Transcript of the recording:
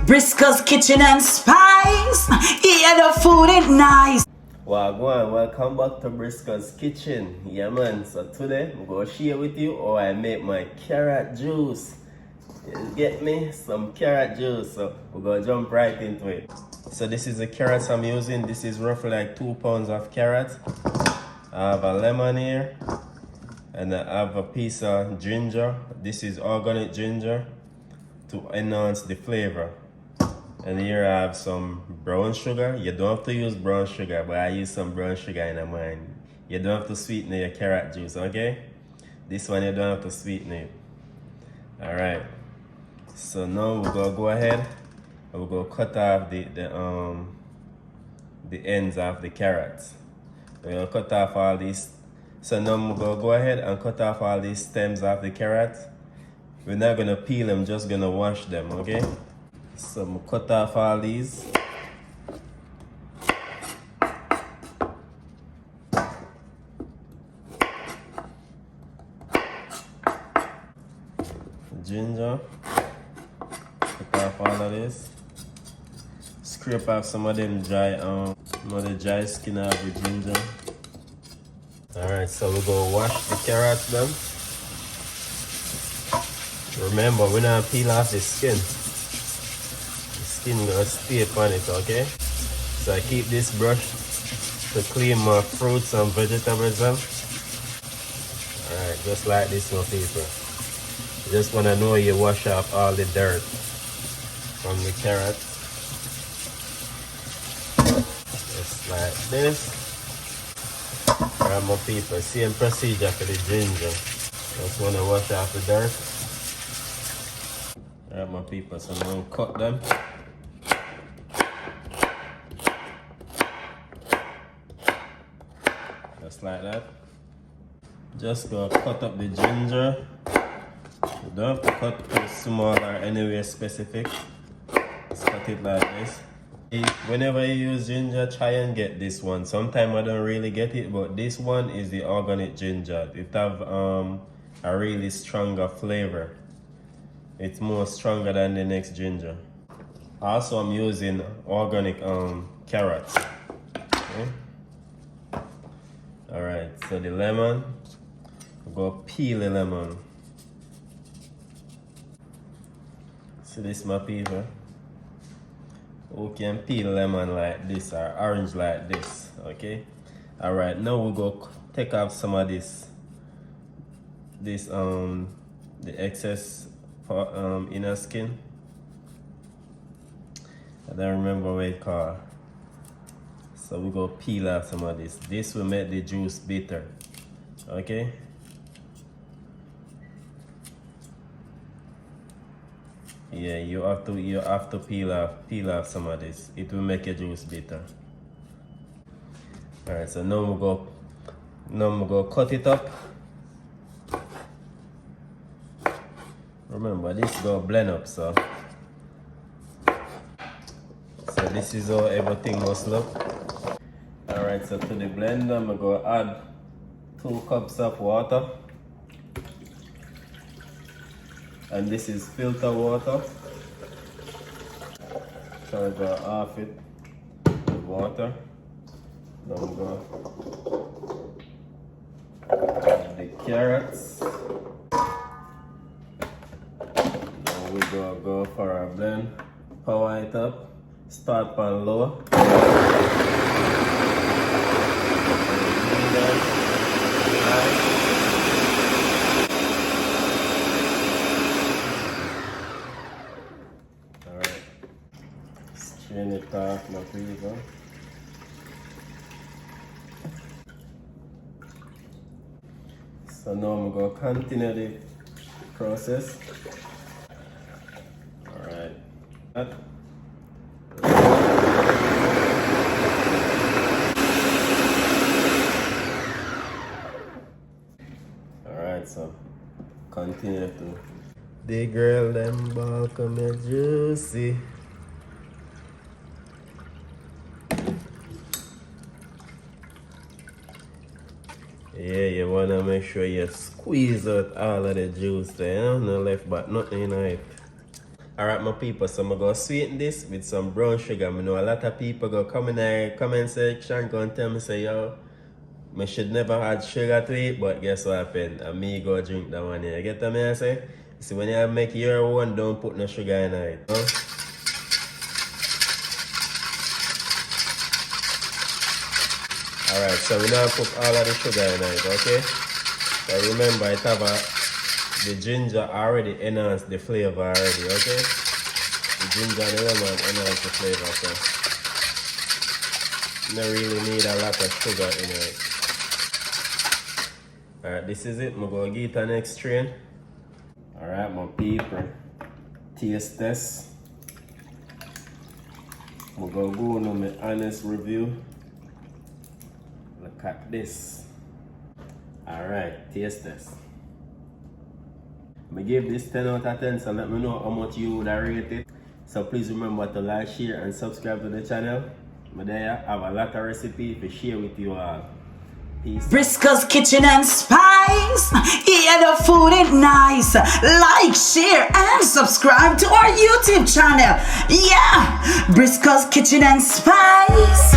Briscoe's Kitchen and Spice. Yeah, the food is nice. Wagwan, welcome back to Briscoe's Kitchen. Yeah man, so today I'm going to share with you how I make my carrot juice. You get me? Some carrot juice. So we're going to jump right into it. So this is the carrots I'm using. This is roughly like 2 pounds of carrots. I have a lemon here. And I have a piece of ginger. This is organic ginger to enhance the flavor. And here I have some brown sugar. You don't have to use brown sugar, but I use some brown sugar in mine. You don't have to sweeten your carrot juice, okay? This one you don't have to sweeten it. Alright. So now we're gonna go ahead and we're gonna cut off the ends of the carrots. We're gonna cut off all these. So now we're gonna go ahead and cut off all these stems of the carrots. We're not gonna peel them, just gonna wash them, okay? So I'm cut off all these. Ginger. Cut off all of this. Scrape off some of them dry the dry skin of the ginger. Alright, so we're gonna wash the carrots then. Remember, we're not peel off the skin. Skin gonna stay on it, okay? So I keep this brush to clean my fruits and vegetables. Alright, just like this, my people. You just wanna know you wash off all the dirt from the carrots. Just like this. Alright, my people, same procedure for the ginger. Just wanna wash off the dirt. Alright, my people, so I'm gonna cut them. Just like that. Just go cut up the ginger. You don't have to cut it small or anywhere specific. Just cut it like this. Whenever you use ginger, try and get this one. Sometimes I don't really get it, but this one is the organic ginger. It have a really stronger flavor. It's more stronger than the next ginger. Also, I'm using organic carrots. Okay. Alright, so the lemon, we'll go peel the lemon. See this, my people? We can peel lemon like this or orange like this, okay? Alright, now we'll go take off some of the excess inner skin. I don't remember what it's called. So we go peel off some of this. This will make the juice bitter. Okay? Yeah, you have to peel off some of this. It will make your juice bitter. Alright, so now we go cut it up. Remember, this go blend up, so this is how everything must look. Alright, so to the blender, I'm going to add 2 cups of water. And this is filter water. So I'm going to half it with water. Now I'm going to add the carrots. Now we're going to go for our blend. Power it up. Start on low. Alright. Strain it off, my people. So now I'm going to continue the process. Alright. Alright, so continue to. The girl them ball come here juicy. Yeah, you wanna make sure you squeeze out all of the juice there, no left but nothing in it. Alright, my people, so I'm gonna sweeten this with some brown sugar. I know a lot of people go come in the comment section and tell me say, yo, I should never add sugar to it, but guess what happened? And me go drink that one here. You get what I say? See, when you make your one, don't put no sugar in it. Huh? Alright, so we now put all of the sugar in it, okay? So remember, it have the ginger already enhanced the flavor already, okay? The ginger and the lemon enhance the flavor, so you don't really need a lot of sugar in it. Alright, this is it. I'm going to get the next strain. Alright, my people. Taste test. I'm going to go on my honest review. Look at this. Alright, taste test. I give this 10 out of 10, so let me know how much you would rate it. So please remember to like, share and subscribe to the channel. But there I have a lot of recipes to share with you all. Peace. Briscoe's Kitchen and Spice. Yeah, the food is nice. Like, share, and subscribe to our YouTube channel. Yeah, Briscoe's Kitchen and Spice.